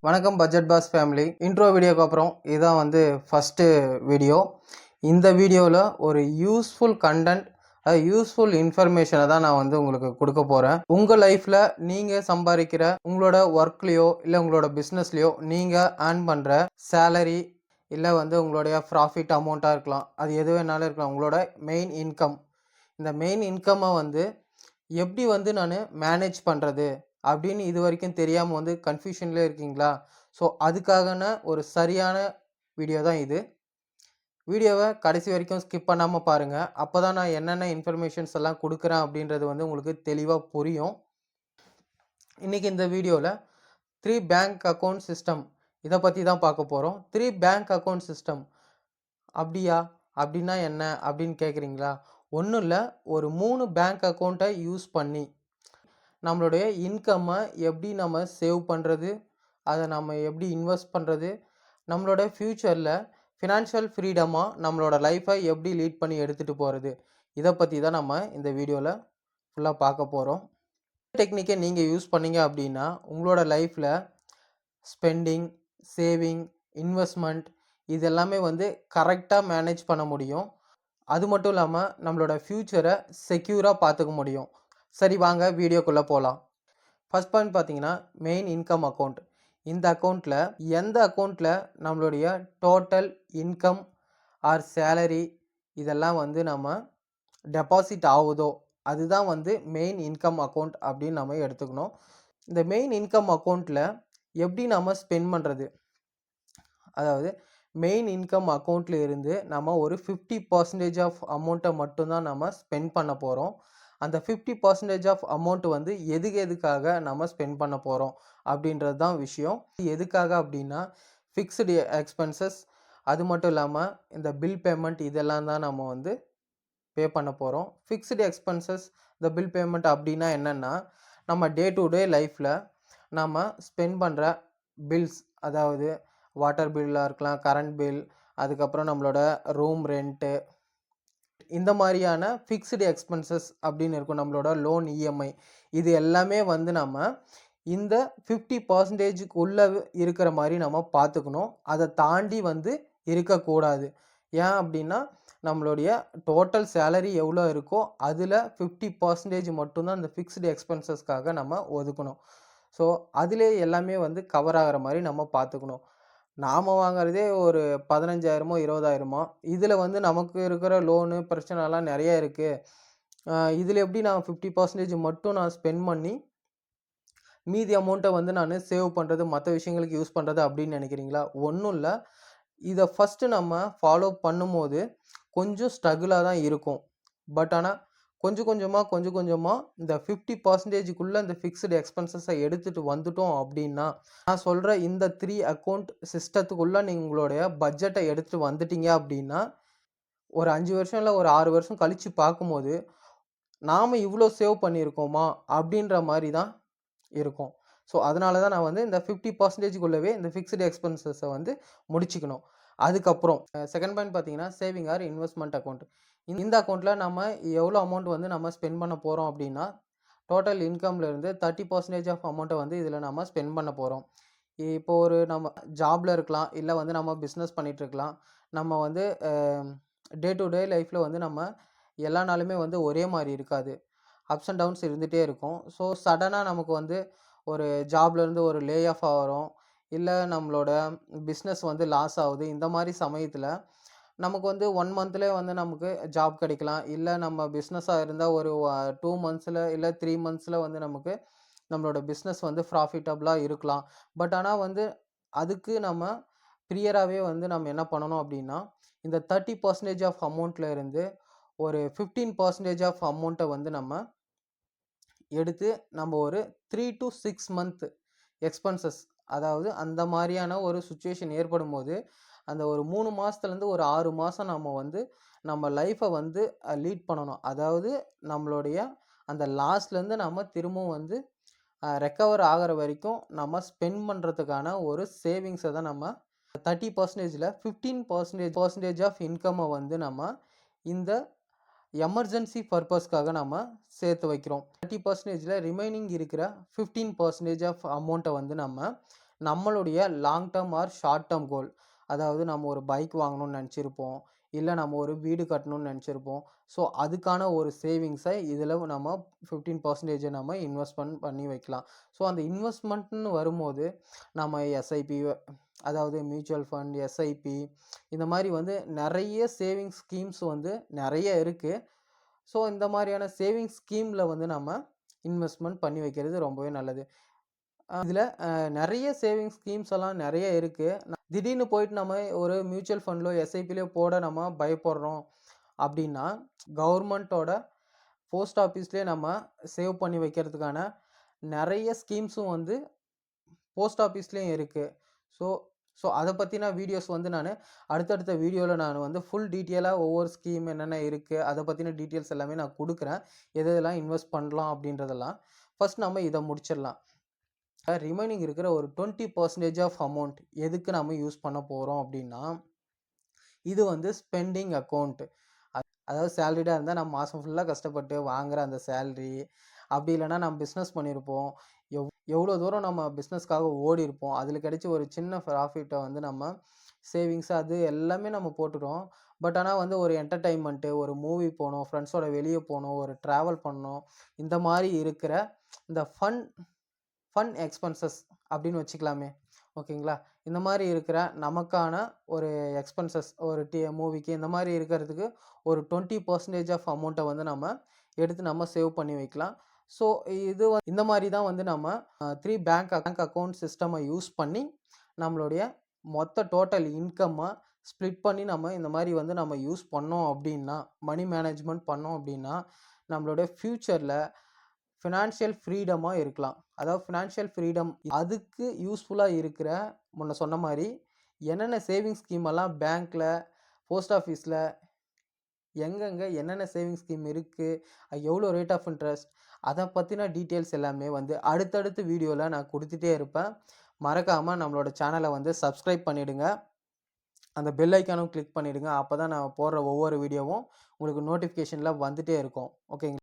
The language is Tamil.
வணக்கம் பட்ஜெட் பாஸ் ஃபேமிலி. இன்ட்ரோ வீடியோக்கு அப்புறம் இதுதான் வந்து ஃபஸ்ட்டு வீடியோ. இந்த வீடியோவில் ஒரு யூஸ்ஃபுல் கண்டென்ட், யூஸ்ஃபுல் இன்ஃபர்மேஷனை தான் நான் வந்து உங்களுக்கு கொடுக்க போகிறேன். உங்கள் லைஃப்பில் நீங்கள் சம்பாதிக்கிற உங்களோட ஒர்க்லேயோ இல்லை உங்களோட பிஸ்னஸ்லேயோ நீங்கள் ஏர்ன் பண்ணுற சேலரி இல்லை வந்து உங்களுடைய ப்ராஃபிட் அமௌண்ட்டாக இருக்கலாம், அது எது வேணாலும் இருக்கலாம். உங்களோட மெயின் இன்கம், இந்த மெயின் இன்கம்மை வந்து எப்படி வந்து நான் மேனேஜ் பண்ணுறது அப்படின்னு இது வரைக்கும் தெரியாமல் வந்து கன்ஃபியூஷன்லேயே இருக்கீங்களா? ஸோ அதுக்கான ஒரு சரியான வீடியோ தான் இது. வீடியோவை கடைசி வரைக்கும் ஸ்கிப் பண்ணாமல் பாருங்கள். அப்போ தான் நான் என்னென்ன இன்ஃபர்மேஷன்ஸ் எல்லாம் கொடுக்குறேன் அப்படின்றது வந்து உங்களுக்கு தெளிவாக புரியும். இன்றைக்கி இந்த வீடியோவில் 3 பேங்க் அக்கௌண்ட் சிஸ்டம் இதை பற்றி தான் பார்க்க போகிறோம். 3 பேங்க் அக்கௌண்ட் சிஸ்டம் அப்படியா, அப்படின்னா என்ன அப்படின்னு கேட்குறீங்களா? ஒன்றும் இல்லை, ஒரு 3 பேங்க் அக்கௌண்ட்டை யூஸ் பண்ணி நம்மளுடைய இன்கம்மை எப்படி நம்ம சேவ் பண்ணுறது, அதை நம்ம எப்படி இன்வெஸ்ட் பண்ணுறது, நம்மளோட ஃப்யூச்சரில் ஃபினான்ஷியல் ஃப்ரீடமாக நம்மளோட லைஃப்பை எப்படி லீட் பண்ணி எடுத்துகிட்டு போகிறது, இதை பற்றி தான் நம்ம இந்த வீடியோவில் ஃபுல்லாக பார்க்க போகிறோம். டெக்னிக்கை நீங்கள் யூஸ் பண்ணீங்க அப்படின்னா உங்களோட லைஃப்பில் ஸ்பெண்டிங், சேவிங், இன்வெஸ்ட்மெண்ட் இது எல்லாமே வந்து கரெக்டாக மேனேஜ் பண்ண முடியும். அது மட்டும் இல்லாமல் நம்மளோட ஃப்யூச்சரை செக்யூராக பார்த்துக்க முடியும். சரி, வாங்க வீடியோக்குள்ளே போகலாம். ஃபஸ்ட் பாயிண்ட் பார்த்தீங்கன்னா மெயின் இன்கம் அக்கௌண்ட். இந்த அக்கௌண்ட்டில் எந்த அக்கௌண்ட்டில் நம்மளுடைய டோட்டல் இன்கம் ஆர் சேலரி இதெல்லாம் வந்து நம்ம டெபாசிட் ஆகுதோ அதுதான் வந்து மெயின் இன்கம் அக்கௌண்ட் அப்படின்னு நம்ம எடுத்துக்கணும். இந்த மெயின் இன்கம் அக்கௌண்ட்டில் எப்படி நம்ம ஸ்பெண்ட் பண்ணுறது, அதாவது மெயின் இன்கம் அக்கௌண்ட்டில் இருந்து நம்ம ஒரு 50% ஆஃப் அமௌண்ட்டை மட்டும்தான் நம்ம ஸ்பெண்ட் பண்ண போகிறோம். அந்த 50% ஆஃப் அமௌண்ட் வந்து எதுக்காக நம்ம ஸ்பெண்ட் பண்ண போகிறோம் அப்படின்றது தான் விஷயம். எதுக்காக அப்படின்னா ஃபிக்ஸ்டு எக்ஸ்பென்சஸ், அது மட்டும் இல்லாமல் இந்த பில் பேமெண்ட் இதெல்லாம் தான் நம்ம வந்து பே பண்ண போகிறோம். ஃபிக்ஸ்டு எக்ஸ்பென்சஸ், இந்த பில் பேமெண்ட் அப்படின்னா என்னென்னா நம்ம டே டு டே லைஃப்பில் நம்ம ஸ்பெண்ட் பண்ணுற பில்ஸ், அதாவது வாட்டர் பில்லாக இருக்கலாம், கரண்ட் பில், அதுக்கப்புறம் நம்மளோட ரூம் ரெண்ட்டு, இந்த மாதிரியான ஃபிக்ஸ்டு எக்ஸ்பென்சஸ் அப்படின்னு இருக்கும். நம்மளோட லோன் இஎம்ஐ இது எல்லாமே வந்து நம்ம இந்த 50%க்குள்ளே இருக்கிற மாதிரி நம்ம பார்த்துக்கணும். அதை தாண்டி வந்து இருக்கக்கூடாது. ஏன் அப்படின்னா நம்மளுடைய டோட்டல் சேலரி எவ்வளோ இருக்கோ அதில் 50% மட்டும்தான் இந்த ஃபிக்ஸ்டு எக்ஸ்பென்சஸ்க்காக நம்ம ஒதுக்கணும். ஸோ அதிலே எல்லாமே வந்து கவர் ஆகிற மாதிரி நம்ம பார்த்துக்கணும். நாம் வாங்குறதே ஒரு 15,000 20,000, இதில் வந்து நமக்கு இருக்கிற லோனு பிரச்சனைலாம் நிறைய இருக்குது. இதில் எப்படி நான் 50% மட்டும் நான் ஸ்பெண்ட் பண்ணி மீதி அமௌண்ட்டை வந்து நான் சேவ் பண்ணுறது, மற்ற விஷயங்களுக்கு யூஸ் பண்ணுறது அப்படின்னு நினைக்கிறீங்களா? ஒன்றும் இல்லை. இதை ஃபஸ்ட்டு நம்ம ஃபாலோ பண்ணும்போது கொஞ்சம் ஸ்ட்ரகிளாக தான் இருக்கும். பட் ஆனால் கொஞ்சம் கொஞ்சமாக இந்த 50%க்குள்ளே இந்த ஃபிக்ஸ்டு எக்ஸ்பென்சஸை எடுத்துகிட்டு வந்துட்டோம் அப்படின்னா, நான் சொல்கிற இந்த 3 அக்கௌண்ட் சிஸ்டத்துக்குள்ளே நீங்கள் உங்களுடைய பட்ஜெட்டை எடுத்துகிட்டு வந்துட்டீங்க அப்படின்னா, ஒரு 5 வருஷம் இல்லை ஒரு 6 வருஷம் கழித்து பார்க்கும்போது நாம் இவ்வளோ சேவ் பண்ணியிருக்கோமா அப்படின்ற மாதிரி தான் இருக்கும். ஸோ அதனால தான் நான் வந்து இந்த 50%க்குள்ளவே இந்த ஃபிக்ஸ்டு எக்ஸ்பென்சஸை வந்து முடிச்சுக்கணும். அதுக்கப்புறம் செகண்ட் பாயிண்ட் பார்த்தீங்கன்னா சேவிங் ஆர் இன்வெஸ்ட்மெண்ட் அக்கௌண்ட். இந்த அக்கௌண்ட்டில் நம்ம எவ்வளோ அமௌண்ட் வந்து நம்ம ஸ்பெண்ட் பண்ண போகிறோம் அப்படின்னா டோட்டல் இன்கம்லேருந்து 30% ஆஃப் அமௌண்ட்டை வந்து இதில் நம்ம ஸ்பெண்ட் பண்ண போகிறோம். இப்போது ஒரு நம்ம ஜாபில் இருக்கலாம், இல்லை வந்து நம்ம பிஸ்னஸ் பண்ணிகிட்ருக்கலாம். நம்ம வந்து டே டு டே லைஃப்பில் வந்து நம்ம எல்லா நாளுமே வந்து ஒரே மாதிரி இருக்காது, அப்ஸ் அண்ட் டவுன்ஸ் இருந்துகிட்டே இருக்கும். ஸோ சடனாக நமக்கு வந்து ஒரு ஜாப்லேருந்து ஒரு லே ஆஃப் ஆகிறோம், இல்லை நம்மளோட பிஸ்னஸ் வந்து லாஸ் ஆகுது. இந்த மாதிரி சமயத்தில் நமக்கு வந்து 1 மந்த்லேயே வந்து நமக்கு ஜாப் கிடைக்கலாம், இல்லை நம்ம பிஸ்னஸாக இருந்தால் ஒரு 2 மந்த்ஸில் இல்லை 3 மந்த்ஸில் வந்து நமக்கு நம்மளோட பிஸ்னஸ் வந்து ப்ராஃபிட்டபுளாக இருக்கலாம். பட் ஆனால் வந்து அதுக்கு நம்ம ப்ரியராகவே வந்து நம்ம என்ன பண்ணணும் அப்படின்னா இந்த 30% ஆஃப் அமௌண்ட்டில் இருந்து ஒரு 15% ஆஃப் அமௌண்ட்டை வந்து நம்ம எடுத்து நம்ம ஒரு 3 to 6 மந்த் எக்ஸ்பென்சஸ், அதாவது அந்த மாதிரியான ஒரு சுச்சுவேஷன் ஏற்படும் போது அந்த ஒரு 3 மாதத்துலேருந்து ஒரு 6 மாதம் நம்ம வந்து நம்ம லைஃப்பை வந்து லீட் பண்ணணும். அதாவது நம்மளுடைய அந்த லாஸ்ட்லேருந்து நம்ம திரும்பவும் வந்து ரெக்கவர் ஆகிற வரைக்கும் நம்ம ஸ்பெண்ட் பண்ணுறதுக்கான ஒரு சேவிங்ஸை தான் நம்ம 30%ல் 15% ஆஃப் இன்கம்மை வந்து நம்ம இந்த எமர்ஜென்சி பர்பஸ்க்காக நம்ம சேர்த்து வைக்கிறோம். 30%ல் ரிமைனிங் இருக்கிற 15% ஆஃப் அமௌண்ட்டை வந்து நம்ம நம்மளுடைய long term or short term goal, அதாவது நம்ம ஒரு பைக் வாங்கணும்னு நினச்சிருப்போம், இல்லை நம்ம ஒரு வீடு கட்டணும்னு நினச்சிருப்போம். ஸோ அதுக்கான ஒரு சேவிங்ஸை இதில் நம்ம 15% நம்ம இன்வெஸ்ட்மெண்ட் பண்ணி வைக்கலாம். ஸோ அந்த இன்வெஸ்ட்மெண்ட்னு வரும்போது நம்ம எஸ்ஐபி, அதாவது மியூச்சுவல் ஃபண்ட், எஸ்ஐபி, இந்த மாதிரி வந்து நிறைய சேவிங்ஸ் ஸ்கீம்ஸ் வந்து நிறைய இருக்குது. ஸோ இந்த மாதிரியான சேவிங்ஸ் ஸ்கீமில் வந்து நம்ம இன்வெஸ்ட்மெண்ட் பண்ணி வைக்கிறது ரொம்பவே நல்லது. இதில் நிறைய சேவிங்ஸ் ஸ்கீம்ஸ் எல்லாம் நிறைய இருக்குது. திடீர்னு போயிட்டு நம்ம ஒரு மியூச்சுவல் ஃபண்ட்லோ எஸ்ஐபிலையோ போட நம்ம பயப்படுறோம் அப்படின்னா, கவர்மெண்ட்டோட போஸ்ட் ஆஃபீஸ்லேயே நம்ம சேவ் பண்ணி வைக்கிறதுக்கான நிறைய ஸ்கீம்ஸும் வந்து போஸ்ட் ஆஃபீஸ்லேயும் இருக்குது. ஸோ ஸோ அதை பற்றின வீடியோஸ் வந்து நான் அடுத்தடுத்த வீடியோவில் நான் வந்து ஃபுல் டீட்டெயிலாக ஒவ்வொரு ஸ்கீம் என்னென்ன இருக்குது அதை பற்றின டீட்டெயில்ஸ் எல்லாமே நான் கொடுக்குறேன். எதெல்லாம் இன்வெஸ்ட் பண்ணலாம் அப்படின்றதெல்லாம். ஃபஸ்ட் நம்ம இதை முடிச்சிடலாம். ரிமைனிங் இருக்கிற ஒரு 20% ஆஃப் அமௌண்ட் எதுக்கு நம்ம யூஸ் பண்ண போகிறோம் அப்படின்னா, இது வந்து ஸ்பெண்டிங் அக்கௌண்ட். அதாவது சேலரிடாக இருந்தால் நம்ம மாதம் ஃபுல்லாக கஷ்டப்பட்டு வாங்குகிற அந்த சேல்ரி, அப்படி இல்லைனா நம்ம பிஸ்னஸ் பண்ணியிருப்போம், எவ்வளோ தூரம் நம்ம பிஸ்னஸ்க்காக ஓடி இருப்போம், அதில் கிடைச்ச ஒரு சின்ன ப்ராஃபிட்டை வந்து நம்ம சேவிங்ஸ் அது எல்லாமே நம்ம போட்டுட்டோம். பட் ஆனால் வந்து ஒரு என்டர்டெயின்மெண்ட்டு, ஒரு மூவி போகணும், ஃப்ரெண்ட்ஸோட வெளியே போகணும், ஒரு ட்ராவல் பண்ணணும், இந்த மாதிரி இருக்கிற இந்த ஃபன் எக்ஸ்பென்சஸ் அப்படின்னு வச்சுக்கலாமே, ஓகேங்களா? இந்த மாதிரி இருக்கிற நமக்கான ஒரு எக்ஸ்பென்சஸ், ஒரு மூவிக்கு இந்த மாதிரி இருக்கிறதுக்கு ஒரு 20% ஆஃப் அமௌண்ட்டை வந்து நம்ம எடுத்து நம்ம சேவ் பண்ணி வைக்கலாம். ஸோ இது இந்த மாதிரி தான் வந்து நம்ம 3 பேங்க் அக்கௌண்ட் சிஸ்டமை யூஸ் பண்ணி நம்மளுடைய மொத்த டோட்டல் இன்கம்மை ஸ்ப்ளிட் பண்ணி நம்ம இந்த மாதிரி வந்து நம்ம யூஸ் பண்ணோம் அப்படின்னா, மணி மேனேஜ்மெண்ட் பண்ணோம் அப்படின்னா, நம்மளுடைய ஃப்யூச்சரில் ஃபினான்ஷியல் ஃப்ரீடமாக இருக்கலாம். அதாவது ஃபினான்ஷியல் ஃப்ரீடம் அதுக்கு யூஸ்ஃபுல்லாக இருக்கிற முன்ன சொன்ன மாதிரி என்னென்ன சேவிங்ஸ் ஸ்கீமெல்லாம் பேங்க்கில், போஸ்ட் ஆஃபீஸில் எங்கெங்கே என்னென்ன சேவிங்ஸ் ஸ்கீம் இருக்குது, எவ்வளோ ரேட் ஆஃப் இன்ட்ரெஸ்ட், அதை பற்றின டீட்டெயில்ஸ் எல்லாமே வந்து அடுத்தடுத்த வீடியோவில் நான் கொடுத்துட்டே இருப்பேன். மறக்காமல் நம்மளோட சேனலை வந்து சப்ஸ்கிரைப் பண்ணிவிடுங்க. அந்த பெல் ஐக்கானும் கிளிக் பண்ணிவிடுங்க. அப்போ தான் நான் போடுற ஒவ்வொரு வீடியோவும் உங்களுக்கு நோட்டிஃபிகேஷனில் வந்துகிட்டே இருக்கும். ஓகேங்களா?